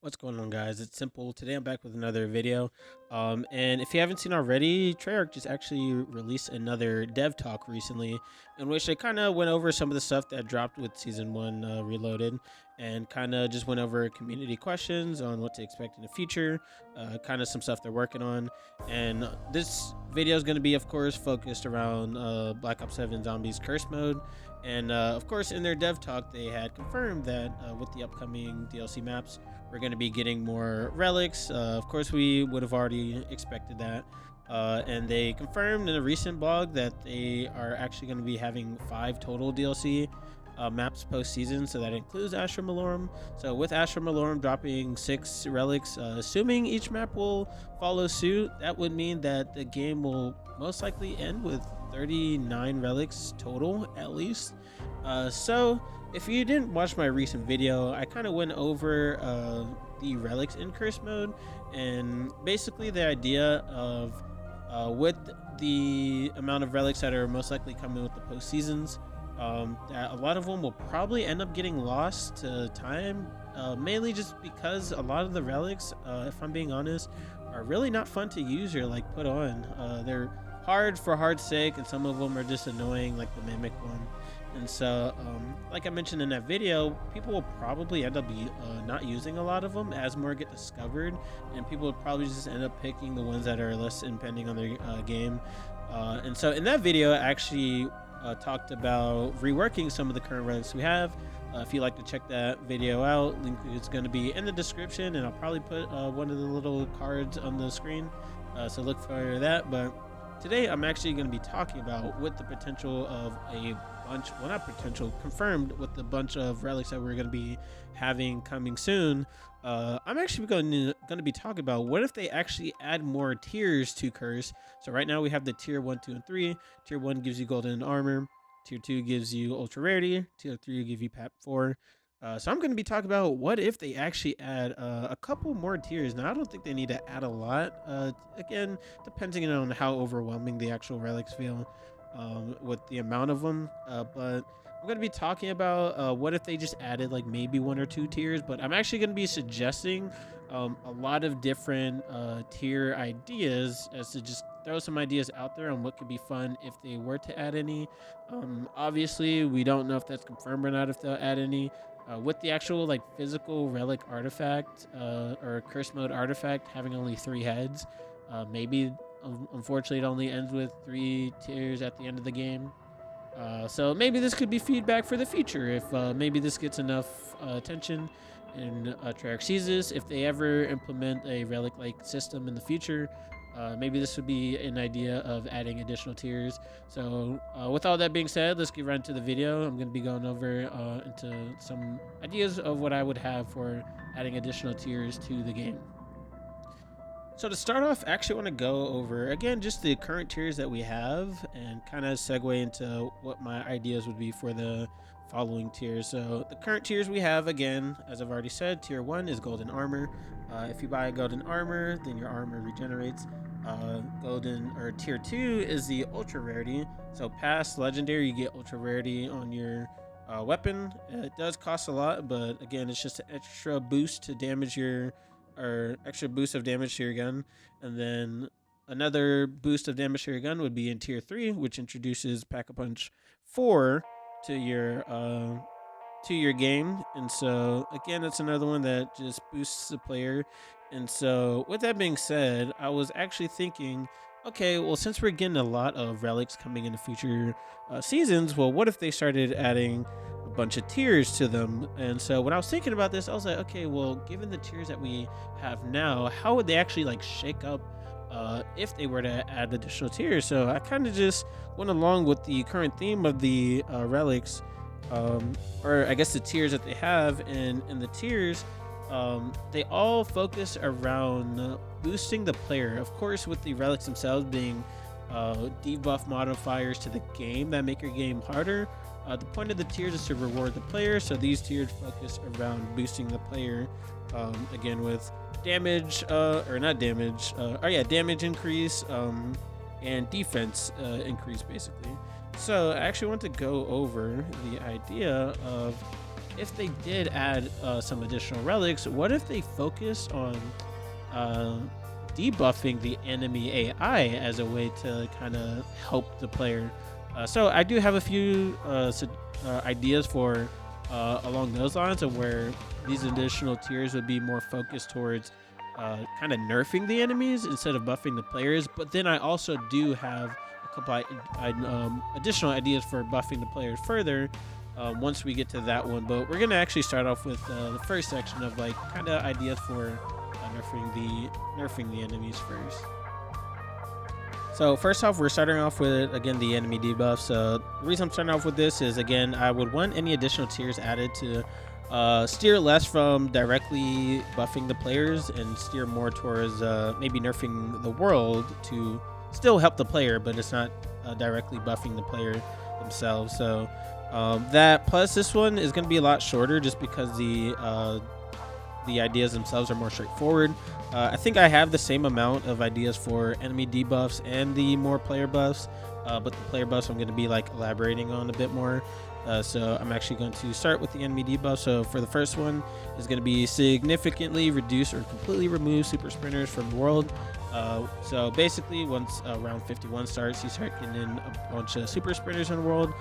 What's going on, guys? It's simple. Today I'm back with another video. And if you haven't seen already, Treyarch just actually released another dev talk recently, in which they kind of went over some of the stuff that dropped with Season 1 Reloaded, and kind of just went over community questions on what to expect in the future, kind of some stuff they're working on. And this video is going to be, of course, focused around Black Ops 7 Zombies Cursed Mode. And of course, in their dev talk, they had confirmed that with the upcoming DLC maps, we're going to be getting more relics. Of course, we would have already expected that. And they confirmed in a recent blog that they are actually going to be having 5 total DLC maps post-season, so that includes Astra Malorum. So with Astra Malorum dropping 6 relics, assuming each map will follow suit, that would mean that the game will most likely end with 39 relics total, at least. So if you didn't watch my recent video, I kind of went over the relics in curse mode, and basically the idea of with the amount of relics that are most likely coming with the post seasons, that a lot of them will probably end up getting lost to time, mainly just because a lot of the relics, if I'm being honest, are really not fun to use or like put on. They're hard for hard's sake, and some of them are just annoying, like the mimic one. And so, like I mentioned in that video, people will probably end up not using a lot of them as more get discovered, and people would probably just end up picking the ones that are less impending on their game. And so in that video, I actually talked about reworking some of the current relics we have. If you'd like to check that video out, link is going to be in the description, and I'll probably put one of the little cards on the screen, so look for that. But today I'm actually going to be talking about with the potential of a bunch, well, not potential, confirmed with the bunch of relics that we're going to be having coming soon. I'm actually going to be talking about what if they actually add more tiers to Curse. So right now we have the tier 1, 2, and 3. Tier 1 gives you golden armor. Tier 2 gives you ultra rarity. Tier 3 will give you PAP 4. So I'm going to be talking about what if they actually add a couple more tiers. Now, I don't think they need to add a lot. Again, depending on how overwhelming the actual relics feel with the amount of them. But I'm going to be talking about what if they just added like maybe 1 or 2 tiers. But I'm actually going to be suggesting a lot of different tier ideas, as to just throw some ideas out there on what could be fun if they were to add any. Obviously, we don't know if that's confirmed or not, if they'll add any. With the actual like physical relic artifact or curse mode artifact having only 3 heads, maybe unfortunately it only ends with 3 tiers at the end of the game. So maybe this could be feedback for the future if maybe this gets enough attention and Treyarch sees this. If they ever implement a relic like system in the future, maybe this would be an idea of adding additional tiers. So with all that being said, let's get right into the video. I'm going to be going over into some ideas of what I would have for adding additional tiers to the game. So to start off, I actually want to go over, again, just the current tiers that we have and kind of segue into what my ideas would be for the following tiers. So the current tiers we have, again, as I've already said, tier 1 is golden armor. If you buy a golden armor, then your armor regenerates. Golden or tier 2 is the ultra rarity. So past legendary, you get ultra rarity on your weapon. It does cost a lot, but again, it's just an extra boost to damage your, or extra boost of damage to your gun. And then another boost of damage to your gun would be in tier 3, which introduces Pack-a-Punch 4 to your game. And so again, that's another one that just boosts the player. And so with that being said, I was actually thinking, okay, well, since we're getting a lot of relics coming in the future seasons, well, what if they started adding a bunch of tiers to them? And so when I was thinking about this, I was like, okay, well, given the tiers that we have now, how would they actually like shake up if they were to add additional tiers? So I kind of just went along with the current theme of the relics, or I guess the tiers that they have. And in the tiers, they all focus around boosting the player. Of course, with the relics themselves being debuff modifiers to the game that make your game harder. The point of the tiers is to reward the player, so these tiers focus around boosting the player, again with damage, or not damage, damage increase, and defense increase, basically. So I actually want to go over the idea of if they did add some additional relics, what if they focus on uh, debuffing the enemy AI as a way to kind of help the player? So I do have a few ideas for along those lines, of where these additional tiers would be more focused towards kind of nerfing the enemies instead of buffing the players. But then I also do have a couple additional ideas for buffing the players further once we get to that one. But we're gonna actually start off with the first section of like kind of ideas for nerfing the enemies first. So first off, we're starting off with, again, the enemy debuffs. The reason I'm starting off with this is, again, I would want any additional tiers added to steer less from directly buffing the players and steer more towards maybe nerfing the world to still help the player, but it's not directly buffing the player themselves. So that, plus this one is going to be a lot shorter just because the ideas themselves are more straightforward. I think I have the same amount of ideas for enemy debuffs and the more player buffs, but the player buffs I'm going to be like elaborating on a bit more. So I'm actually going to start with the enemy debuff. So for the first one is going to be significantly reduce or completely remove super sprinters from the world. So basically, once round 51 starts, you start getting in a bunch of super sprinters in the world.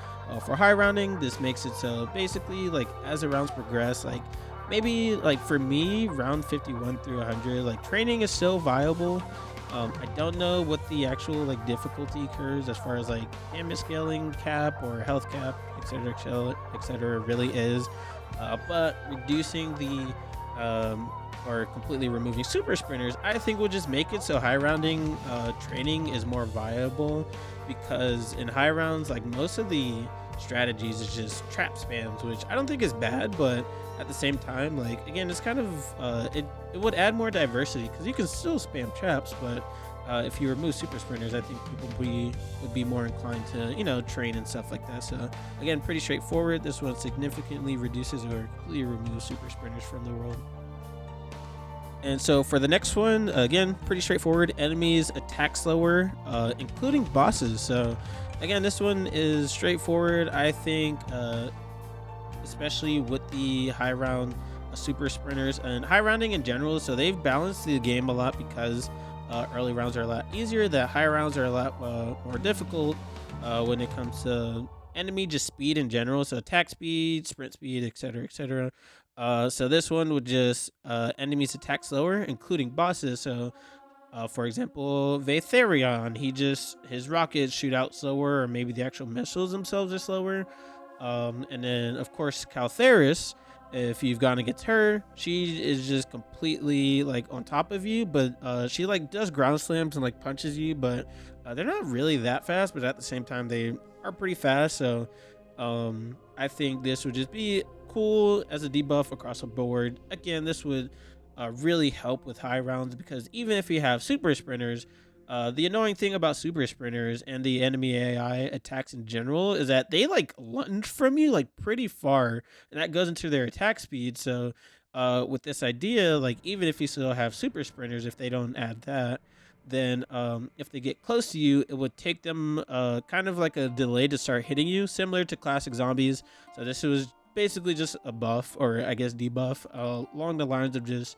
For high rounding, this makes it so basically, like, as the rounds progress, like maybe like for me, round 51 through 100, like training is still viable. I don't know what the actual like difficulty curves as far as like damage scaling cap or health cap, etc. really is, but reducing the or completely removing super sprinters, I think will just make it so high rounding training is more viable, because in high rounds, like, most of the strategies is just trap spams, which I don't think is bad, but at the same time, like, again, it's kind of it would add more diversity, because you can still spam traps, but if you remove super sprinters, I think people would be more inclined to, you know, train and stuff like that. So again, pretty straightforward. This one significantly reduces or completely removes super sprinters from the world. And so for the next one, again, pretty straightforward. Enemies attack slower, including bosses. So again, this one is straightforward, I think, especially with the high round super sprinters and high rounding in general. So they've balanced the game a lot, because early rounds are a lot easier. The high rounds are a lot more difficult when it comes to enemy just speed in general. So attack speed, sprint speed, etc. So this one would just enemies attack slower, including bosses. So for example, Vatherion, his rockets shoot out slower, or maybe the actual missiles themselves are slower. And then of course Caltheris, if you've gone against her, she is just completely like on top of you, but she like does ground slams and like punches you, but they're not really that fast, but at the same time they are pretty fast. So I think this would just be cool as a debuff across the board. Again, this would really help with high rounds, because even if you have super sprinters, the annoying thing about super sprinters and the enemy AI attacks in general is that they like lunge from you like pretty far, and that goes into their attack speed. So with this idea, like, even if you still have super sprinters, if they don't add that, then if they get close to you, it would take them kind of like a delay to start hitting you, similar to classic zombies. So this was basically just a buff, or I guess debuff, along the lines of just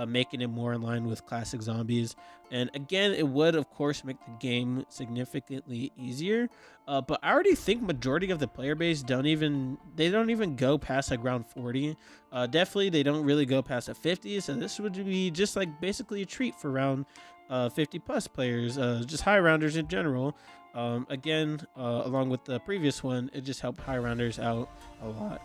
making it more in line with classic zombies. And again, it would of course make the game significantly easier, but I already think majority of the player base don't even go past like round 40. Definitely they don't really go past a 50, so this would be just like basically a treat for round 50 plus players, just high rounders in general. Again, along with the previous one, it just helped high rounders out a lot.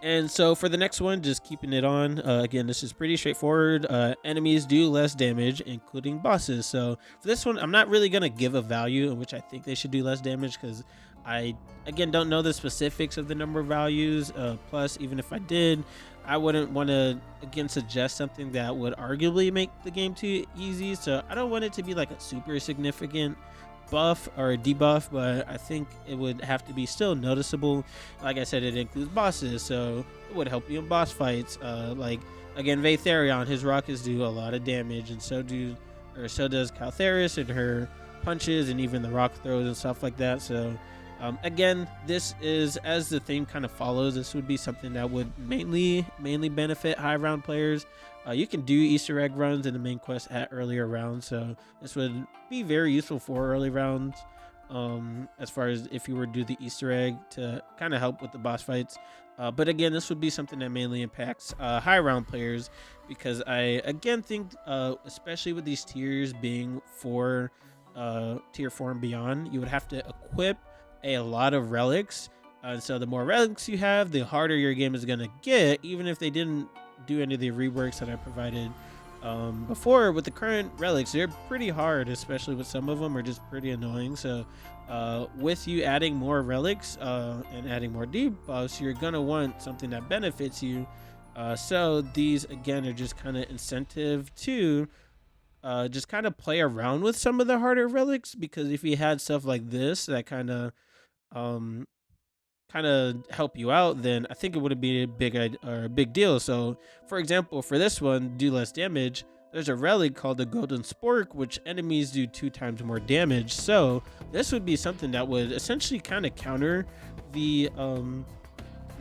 And so for the next one, just keeping it on, again, this is pretty straightforward. Enemies do less damage, including bosses. So for this one, I'm not really going to give a value in which I think they should do less damage, because I, again, don't know the specifics of the number of values. Plus, even if I did, I wouldn't want to, again, suggest something that would arguably make the game too easy. So I don't want it to be like a super significant buff or a debuff, but I think it would have to be still noticeable. Like I said, it includes bosses, so it would help you in boss fights. Like, again, Vatherion, his rockets do a lot of damage, and so does Caltheris and her punches, and even the rock throws and stuff like that. So Again, this is, as the theme kind of follows, this would be something that would mainly benefit high round players. You can do Easter egg runs in the main quest at earlier rounds, so this would be very useful for early rounds. As far as if you were to do the Easter egg to kind of help with the boss fights. But again, this would be something that mainly impacts high round players, because I again think, especially with these tiers being for tier 4 and beyond, you would have to equip a lot of relics. And so the more relics you have, the harder your game is going to get, even if they didn't do any of the reworks that I provided before. With the current relics, they're pretty hard, especially with some of them are just pretty annoying. So with you adding more relics and adding more debuffs, you're going to want something that benefits you. So these again are just kind of incentive to just kind of play around with some of the harder relics, because if you had stuff like this that um kind of help you out, then I think it would be a big deal. So for example, for this one, do less damage, there's a relic called the golden spork, which enemies do 2 times more damage. So this would be something that would essentially kind of counter the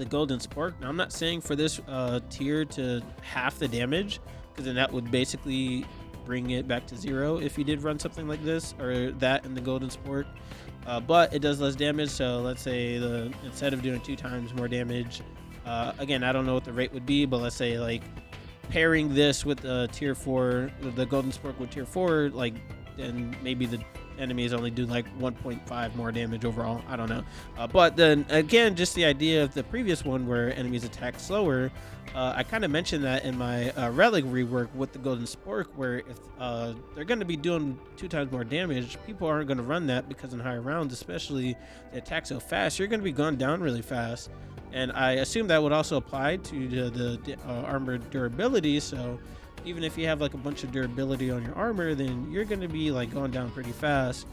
golden spork. Now I'm not saying for this tier to half the damage, because then that would basically bring it back to 0 if you did run something like this or that in the golden spork. But it does less damage, so let's say instead of doing 2 times more damage, again, I don't know what the rate would be, but let's say like pairing this with tier 4, the golden spork with tier 4, like then maybe the enemies only do like 1.5 more damage overall. I don't know. But then again, just the idea of the previous one where enemies attack slower, I kind of mentioned that in my relic rework with the golden spork, where if they're going to be doing 2 times more damage, people aren't going to run that, because in higher rounds especially, they attack so fast, you're going to be gone down really fast. And I assume that would also apply to the armor durability. So even if you have like a bunch of durability on your armor, then you're going to be like going down pretty fast.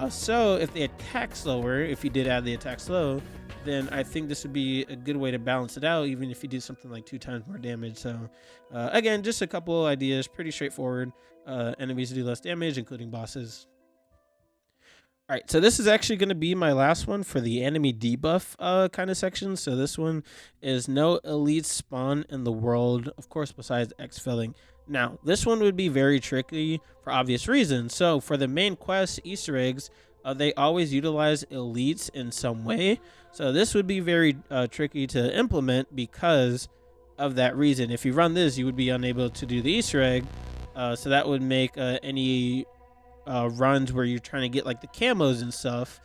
So if they attack slower, if you did add the attack slow, then I think this would be a good way to balance it out, even if you do something like 2 times more damage. So again, just a couple ideas, pretty straightforward. Enemies do less damage, including bosses. All right, so this is actually going to be my last one for the enemy debuff kind of section. So this one is no elites spawn in the world, of course, besides exfilling. Now, this one would be very tricky for obvious reasons. So for the main quest Easter eggs, they always utilize elites in some way. So this would be very tricky to implement because of that reason. If you run this, you would be unable to do the Easter egg. So that would make any runs where you're trying to get like the camos and stuff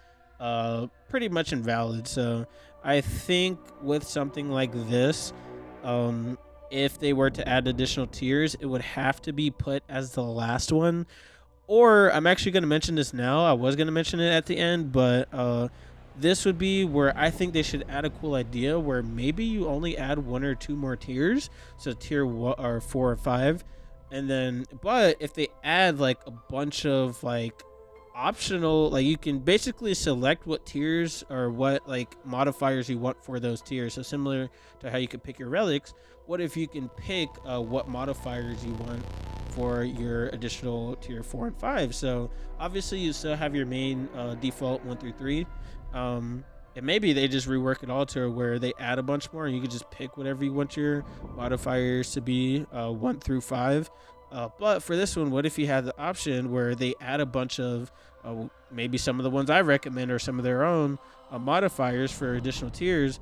pretty much invalid. So I think with something like this, if they were to add additional tiers, it would have to be put as the last one. Or I'm actually going to mention this now. I was going to mention it at the end, but this would be where I think they should add a cool idea where maybe you only add 1 or 2 more tiers, so tier 1 or 4 or 5. And then, but if they add like a bunch of like optional, like you can basically select what tiers or what like modifiers you want for those tiers. So similar to how you could pick your relics, what if you can pick what modifiers you want for your additional tier 4 and 5? So obviously you still have your main default 1 through 3. And maybe they just rework it all to where they add a bunch more and you can just pick whatever you want your modifiers to be 1 through 5. But for this one, what if you had the option where they add a bunch of maybe some of the ones I recommend or some of their own modifiers for additional tiers,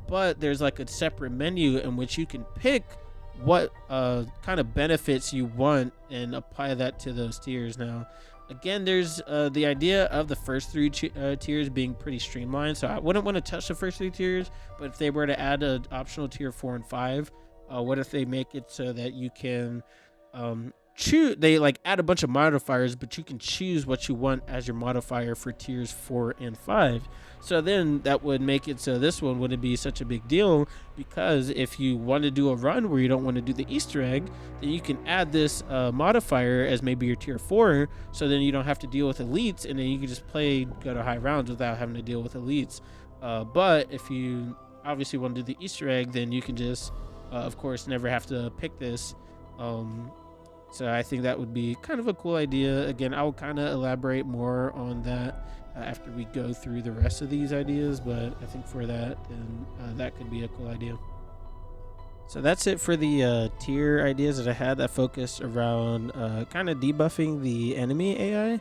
but there's like a separate menu in which you can pick what kind of benefits you want and apply that to those tiers. Now again, there's the idea of the first 3 tiers being pretty streamlined, so I wouldn't want to touch the first 3 tiers. But if they were to add an optional tier 4 and 5, what if they make it so that you can choose, they like add a bunch of modifiers, but you can choose what you want as your modifier for tiers 4 and 5. So then that would make it so this one wouldn't be such a big deal, because if you want to do a run where you don't want to do the Easter egg, then you can add this modifier as maybe your tier 4, so then you don't have to deal with elites, and then you can just go to high rounds without having to deal with elites. But if you obviously want to do the Easter egg, then you can just of course never have to pick this So I think that would be kind of a cool idea. Again, I will kind of elaborate more on that after we go through the rest of these ideas, but I think for that, then that could be a cool idea. So that's it for the tier ideas that I had that focused around kind of debuffing the enemy AI.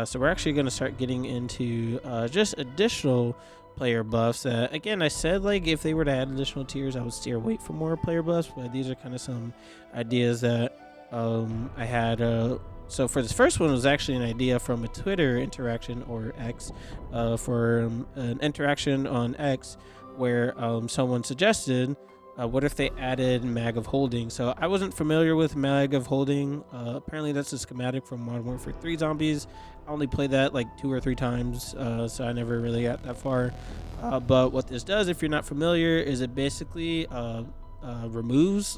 So we're actually going to start getting into just additional player buffs. Again, I said like if they were to add additional tiers, I would steer away from more player buffs, but these are kind of some ideas that I had. So for this first one, it was actually an idea from a Twitter interaction, or X, for an interaction on X where someone suggested, what if they added Mag of Holding? So I wasn't familiar with Mag of Holding. Apparently that's a schematic from Modern Warfare 3 Zombies. I only played that like 2 or 3 times, so I never really got that far. But what this does, if you're not familiar, is it basically removes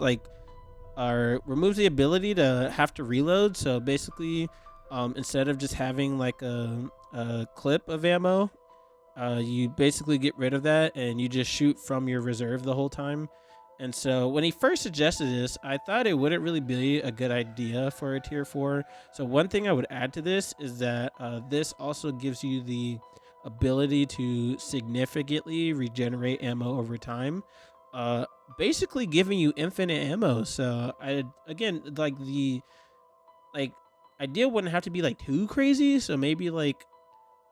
the ability to have to reload. So basically, instead of just having like a clip of ammo, you basically get rid of that and you just shoot from your reserve the whole time. And so when he first suggested this, I thought it wouldn't really be a good idea for a tier 4. So one thing I would add to this is that this also gives you the ability to significantly regenerate ammo over time, basically giving you infinite ammo. So again, like the idea wouldn't have to be like too crazy. So maybe like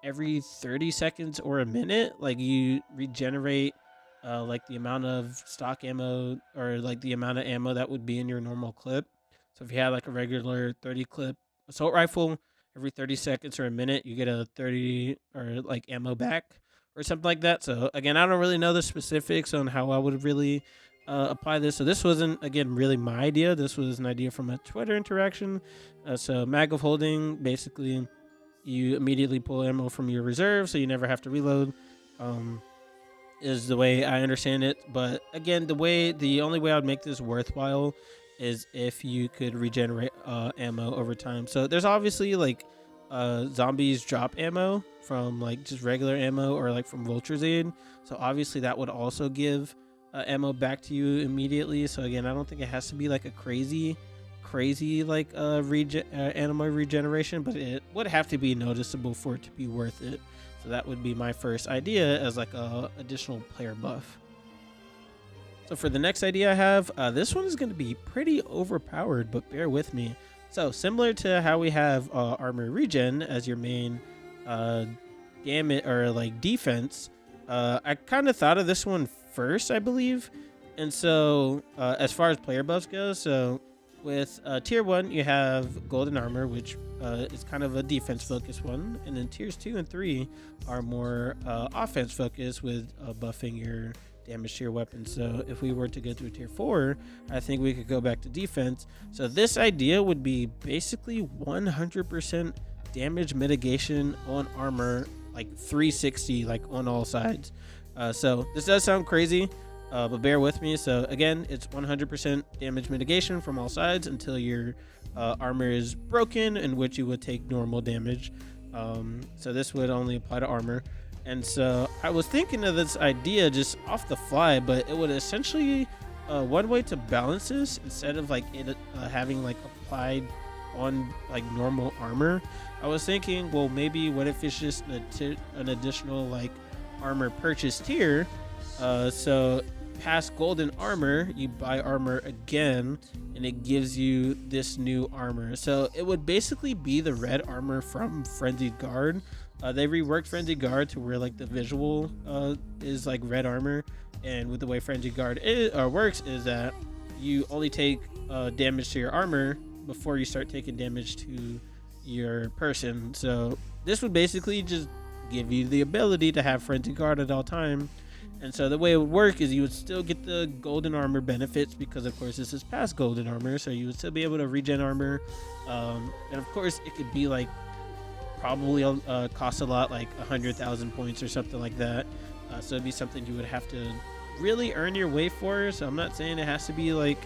every 30 seconds or a minute, like you regenerate like the amount of stock ammo, or like the amount of ammo that would be in your normal clip. So if you had like a regular 30 clip assault rifle, every 30 seconds or a minute you get a 30 or like ammo back or something like that. So again, I don't really know the specifics on how I would really apply this. So this wasn't, again, really my idea. This was an idea from a Twitter interaction. So Mag of Holding, basically you immediately pull ammo from your reserve so you never have to reload, is the way I understand it. But again, the only way I would make this worthwhile is if you could regenerate ammo over time. So there's obviously like zombies drop ammo from like just regular ammo or like from Vulture's Aid. So obviously that would also give ammo back to you immediately. So again, I don't think it has to be like a crazy like ammo regeneration, but it would have to be noticeable for it to be worth it. So that would be my first idea as like a additional player buff. So for the next idea I have, this one is going to be pretty overpowered, but bear with me. So similar to how we have armor regen as your main damage or like defense, I kind of thought of this one first, I believe. And so as far as player buffs go, so with tier 1 you have golden armor, which is kind of a defense focused one, and then tiers 2 and 3 are more offense focused with buffing your damage to your weapon. So if we were to go to a tier 4, I think we could go back to defense. So this idea would be basically 100% damage mitigation on armor, like 360, like on all sides. So this does sound crazy, but bear with me. So again, it's 100% damage mitigation from all sides until your armor is broken, in which you would take normal damage. So this would only apply to armor. And so I was thinking of this idea just off the fly, but it would essentially one way to balance this, instead of like it having like applied on like normal armor, I was thinking, well, maybe what if it's just an additional like armor purchase tier? So past golden armor, you buy armor again, and it gives you this new armor. So it would basically be the red armor from Frenzied Guard. They reworked Frenzied Guard to where like the visual is like red armor, and with the way Frenzied Guard works is that you only take damage to your armor before you start taking damage to your person. So this would basically just give you the ability to have Frenzied Guard at all time. And so the way it would work is you would still get the golden armor benefits, because of course this is past golden armor, so you would still be able to regen armor. And of course it could be like probably cost a lot, like 100,000 points or something like that. So it'd be something you would have to really earn your way for. So I'm not saying it has to be like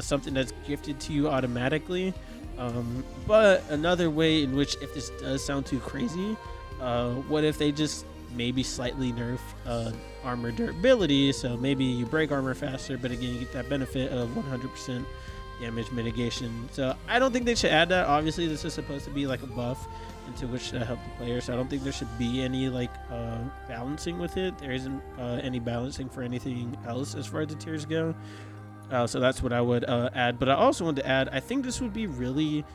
something that's gifted to you automatically. But another way in which, if this does sound too crazy, what if they just maybe slightly nerf armor durability? So maybe you break armor faster, but again you get that benefit of 100% damage mitigation. So I don't think they should add that. Obviously, this is supposed to be like a buff into which to help the player. So I don't think there should be any like balancing with it. There isn't any balancing for anything else as far as the tiers go. So that's what I would add. But I also want to add, I think this would be really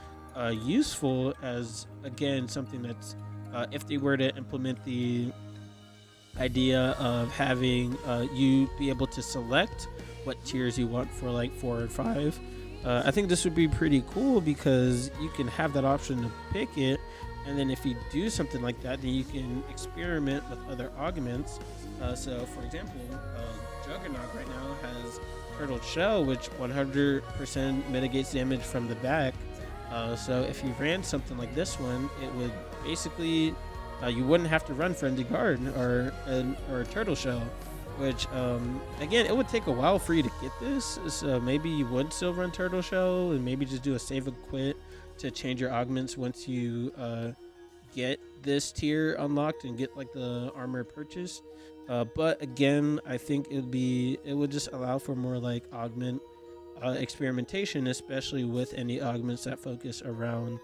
useful as, again, something that's, if they were to implement the idea of having you be able to select what tiers you want for like 4 or 5. I think this would be pretty cool because you can have that option to pick it, and then if you do something like that, then you can experiment with other augments. So for example, Juggernaut right now has Turtle Shell, which 100% mitigates damage from the back. So if you ran something like this one, it would basically you wouldn't have to run Frenzied Guard or Turtle Shell, which again, it would take a while for you to get this. So maybe you would still run Turtle Shell and maybe just do a save and quit to change your augments once you get this tier unlocked and get like the armor purchase. But again, I think it would just allow for more like augment experimentation, especially with any augments that focus around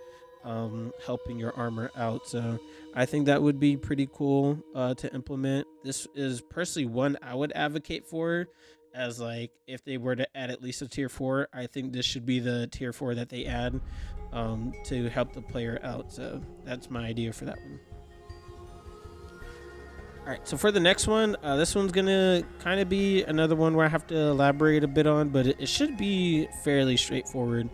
helping your armor out. So I think that would be pretty cool to implement. This is personally one I would advocate for, as like if they were to add at least a tier 4, I think this should be the tier 4 that they add to help the player out. So that's my idea for that one. All right, so for the next one, this one's gonna kind of be another one where I have to elaborate a bit on, but it should be fairly straightforward.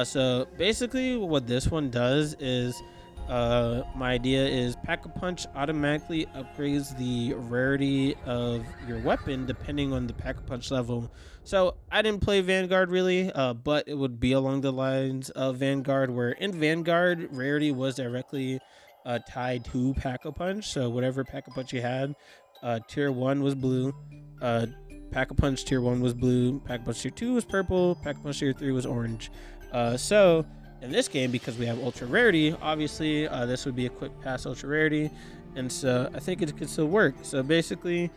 So basically what this one does is, my idea is Pack-a-Punch automatically upgrades the rarity of your weapon depending on the Pack-a-Punch level. So I didn't play Vanguard really, but it would be along the lines of Vanguard, where in Vanguard, rarity was directly tied to Pack-a-Punch. So whatever Pack-a-Punch you had, tier 1 was blue, Pack-a-Punch tier 1 was blue, Pack-a-Punch tier 2 was purple, Pack-a-Punch tier 3 was orange. So in this game, because we have ultra rarity, obviously this would be a quick pass ultra rarity, and so I think it could still work. So basically,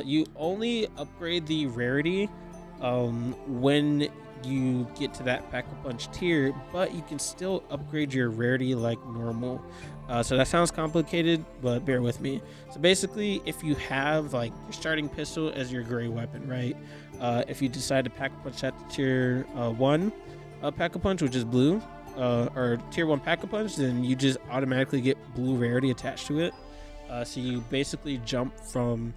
you only upgrade the rarity when you get to that Pack-a-Punch tier, but you can still upgrade your rarity like normal. So that sounds complicated, but bear with me. So basically, if you have like your starting pistol as your gray weapon, right? If you decide to Pack-a-Punch at the tier 1 Pack-a-Punch, which is blue, or tier 1 Pack-a-Punch, then you just automatically get blue rarity attached to it. So you basically jump from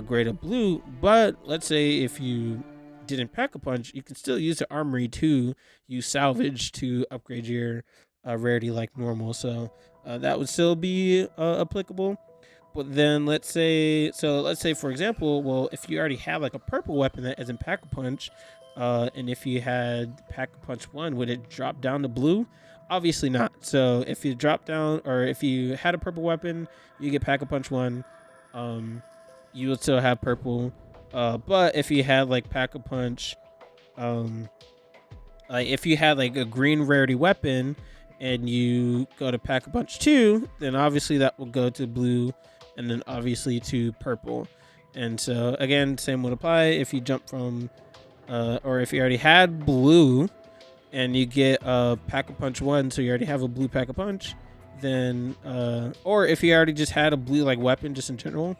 gray to blue. But let's say if you didn't Pack-a-Punch, you can still use the armory to use salvage to upgrade your rarity like normal. So that would still be applicable. But then let's say for example, well, if you already have like a purple weapon that isn't Pack-a-Punch, and if you had Pack-a-Punch 1, would it drop down to blue? Obviously not. So if you drop down, or if you had a purple weapon, you get Pack-a-Punch 1, you would still have purple. But if you had like Pack-a-Punch, like if you had like a green rarity weapon and you go to Pack-a-Punch 2, then obviously that will go to blue, and then obviously to purple. And so again, same would apply if you jump from or if you already had blue and you get Pack-a-Punch 1, so you already have a blue Pack-a-Punch, then or if you already just had a blue like weapon just in general,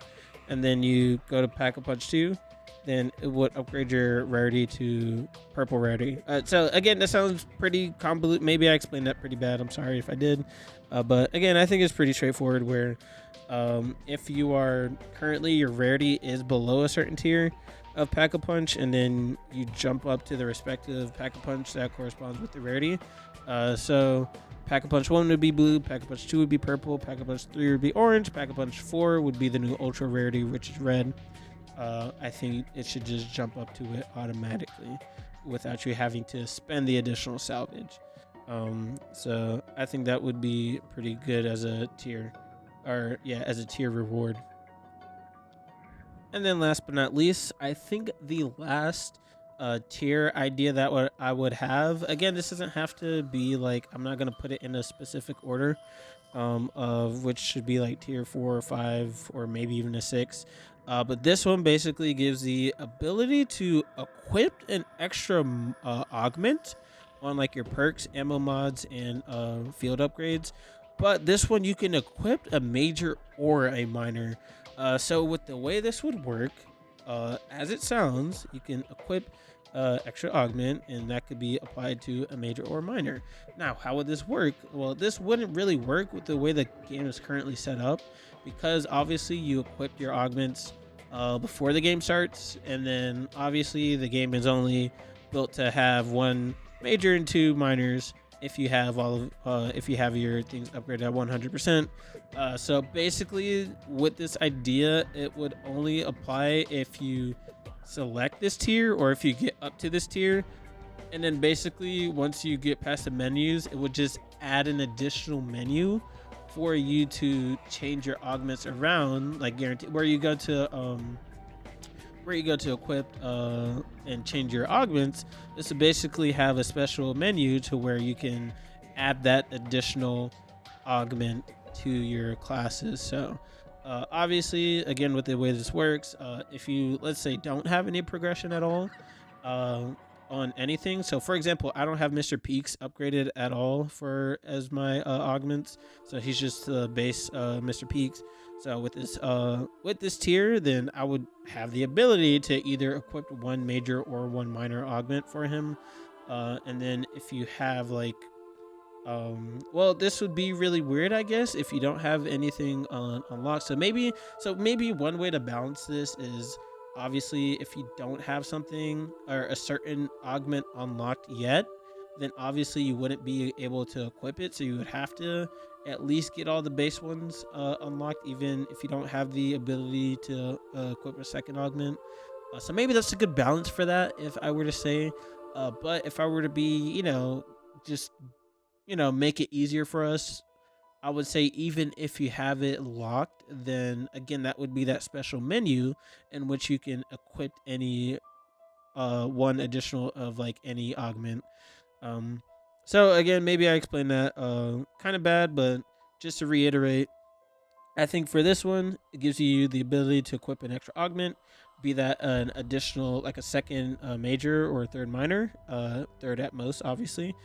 and then you go to Pack-a-Punch 2, then it would upgrade your rarity to purple rarity. So again, that sounds pretty convoluted. Maybe I explained that pretty bad. I'm sorry if I did. But again, I think it's pretty straightforward, where if you are currently, your rarity is below a certain tier of Pack-a-Punch, and then you jump up to the respective Pack-a-Punch that corresponds with the rarity. So Pack-a-Punch 1 would be blue, Pack-a-Punch 2 would be purple, Pack-a-Punch 3 would be orange, Pack-a-Punch 4 would be the new ultra rarity, which is red. I think it should just jump up to it automatically without you having to spend the additional salvage. So I think that would be pretty good as a tier, or yeah, as a tier reward. And then last but not least, I think the last tier idea that I would have, again, this doesn't have to be like, I'm not going to put it in a specific order of which should be like tier 4 or 5 or maybe even a 6. But this one basically gives the ability to equip an extra augment on like your perks, ammo mods, and field upgrades. But this one you can equip a major or a minor. So with the way this would work, as it sounds, you can equip extra augment, and that could be applied to a major or minor. Now, how would this work? Well, this wouldn't really work with the way the game is currently set up, because obviously you equip your augments before the game starts, and then obviously the game is only built to have one major and two minors if you have if you have your things upgraded at 100%. So basically, with this idea, it would only apply if you select this tier or if you get up to this tier, and then basically once you get past the menus, it would just add an additional menu for you to change your augments around, like guarantee where you go to equip and change your augments. This will basically have a special menu to where you can add that additional augment to your classes. So obviously, again, with the way this works, if you, let's say, don't have any progression at all uh, on anything. So for example, I don't have Mr. Peaks upgraded at all for as my augments, so he's just the base Mr. Peaks. So with this tier, then I would have the ability to either equip one major or one minor augment for him. And then if you have like well, this would be really weird, I guess, if you don't have anything unlocked. So maybe one way to balance this is, obviously, if you don't have something or a certain augment unlocked yet, then obviously you wouldn't be able to equip it, so you would have to at least get all the base ones unlocked, even if you don't have the ability to equip a second augment. So maybe that's a good balance for that, if I were to say. But if I were to be, just make it easier for us, I would say even if you have it locked, then again that would be that special menu in which you can equip any one additional of like any augment. um so again, maybe I explained that kind of bad, but just to reiterate, I think for this one, it gives you the ability to equip an extra augment, be that an additional, like a second major or a third minor, third at most, obviously.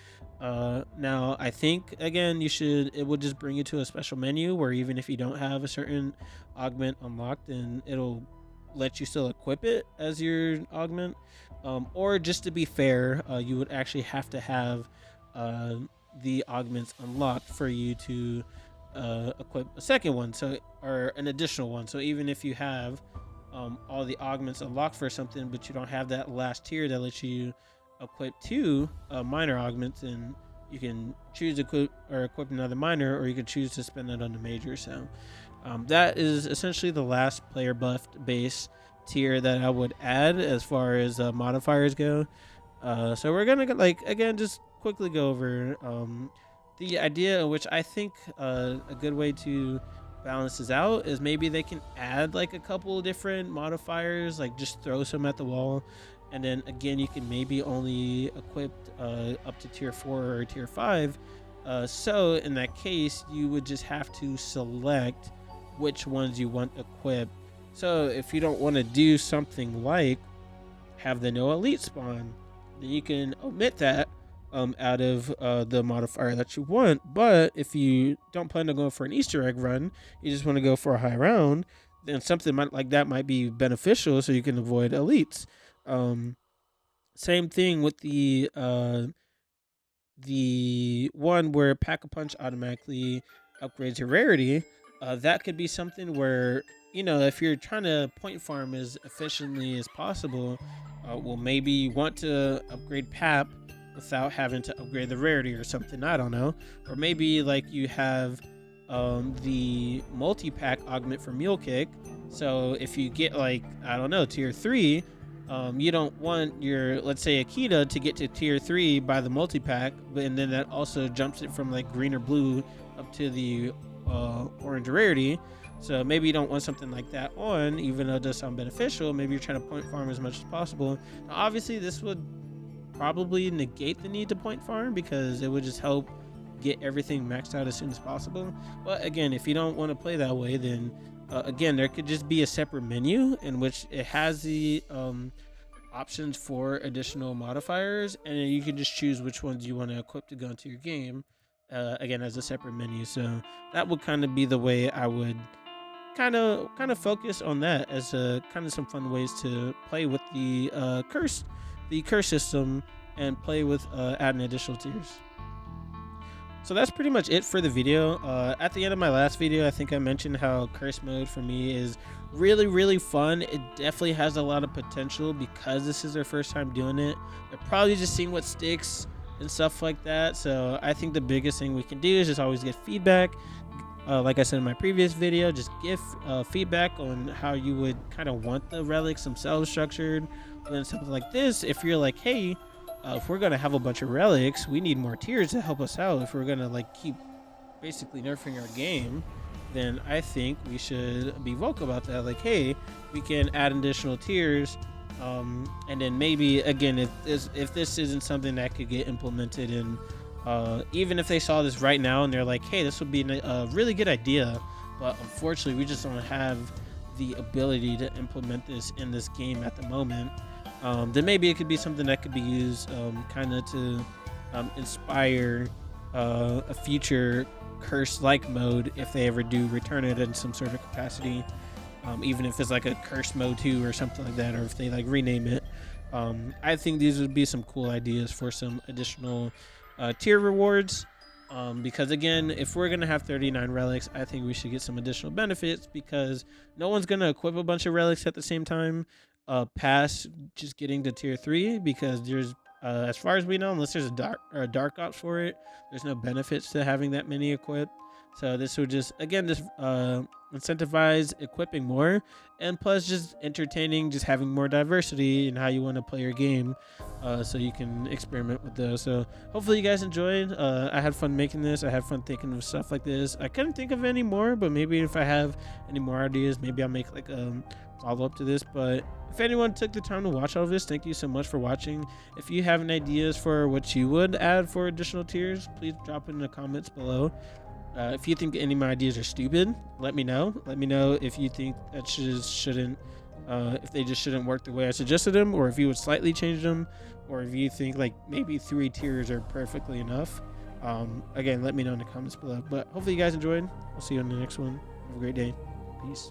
Now, I think again, it would just bring you to a special menu where even if you don't have a certain augment unlocked, then it'll let you still equip it as your augment. Or just to be fair, you would actually have to have uh, the augments unlocked for you to equip a second one, so, or an additional one. So even if you have all the augments unlocked for something, but you don't have that last tier that lets you equip two minor augments, and you can choose to equip another minor, or you can choose to spend that on the major. So that is essentially the last player buffed base tier that I would add as far as modifiers go. So we're gonna like again just quickly go over the idea in which I think a good way to balance this out is maybe they can add like a couple different modifiers, like just throw some at the wall, and then again you can maybe only equip up to tier 4 or tier 5. So in that case, you would just have to select which ones you want equipped. So if you don't want to do something like have the no elite spawn, then you can omit that out of the modifier that you want. But if you don't plan to go for an Easter egg run, you just want to go for a high round, then something like that might be beneficial, so you can avoid elites. Same thing with the one where Pack a Punch automatically upgrades your rarity. That could be something where, if you're trying to point farm as efficiently as possible, well, maybe you want to upgrade PAP without having to upgrade the rarity or something. I don't know. Or maybe like you have the multi-pack augment for Mule Kick. So if you get like, I don't know, tier 3, you don't want your, let's say, Akita to get to tier 3 by the multi-pack, and then that also jumps it from like green or blue up to the orange rarity. So maybe you don't want something like that on, even though it does sound beneficial. Maybe you're trying to point farm as much as possible. Now, obviously, this would probably negate the need to point farm, because it would just help get everything maxed out as soon as possible. But again, if you don't want to play that way, then again, there could just be a separate menu in which it has the options for additional modifiers, and then you can just choose which ones you want to equip to go into your game. Again, as a separate menu. So that would kind of be the way I would kind of focus on that as kind of some fun ways to play with the curse system, and play with adding additional tiers. So that's pretty much it for the video. At the end of my last video, I think I mentioned how curse mode for me is really fun. It definitely has a lot of potential because this is their first time doing it. They're probably just seeing what sticks and stuff like that. So I think the biggest thing we can do is just always get feedback. Like I said in my previous video, just give feedback on how you would kind of want the relics themselves structured. And then something like this, if you're like, hey, if we're gonna have a bunch of relics, we need more tiers to help us out. If we're gonna like keep basically nerfing our game, then I think we should be vocal about that. Like, hey, we can add additional tiers, and then maybe again, if this isn't something that could get implemented in, even if they saw this right now and they're like, hey, this would be a really good idea, but unfortunately we just don't have the ability to implement this in this game at the moment. Then maybe it could be something that could be used kind of to inspire a future curse-like mode if they ever do return it in some sort of capacity, even if it's like a curse mode 2 or something like that, or if they like rename it. I think these would be some cool ideas for some additional tier rewards, because again, if we're gonna have 39 relics, I think we should get some additional benefits, because no one's gonna equip a bunch of relics at the same time past just getting to tier 3, because there's as far as we know, unless there's a dark ops for it, there's no benefits to having that many equipped. So this would just again just incentivize equipping more, and plus just entertaining, just having more diversity in how you want to play your game, so you can experiment with those. So hopefully you guys enjoyed. I had fun making this. I had fun thinking of stuff like this. I couldn't think of any more, but maybe if I have any more ideas, maybe I'll make like a follow up to this. But if anyone took the time to watch all of this, thank you so much for watching. If you have any ideas for what you would add for additional tiers, please drop it in the comments below. If you think any of my ideas are stupid, let me know. Let me know if you think that shouldn't, if they just shouldn't work the way I suggested them, or if you would slightly change them, or if you think like maybe 3 tiers are perfectly enough. Again, let me know in the comments below. But hopefully you guys enjoyed. I'll see you on the next one. Have a great day. Peace.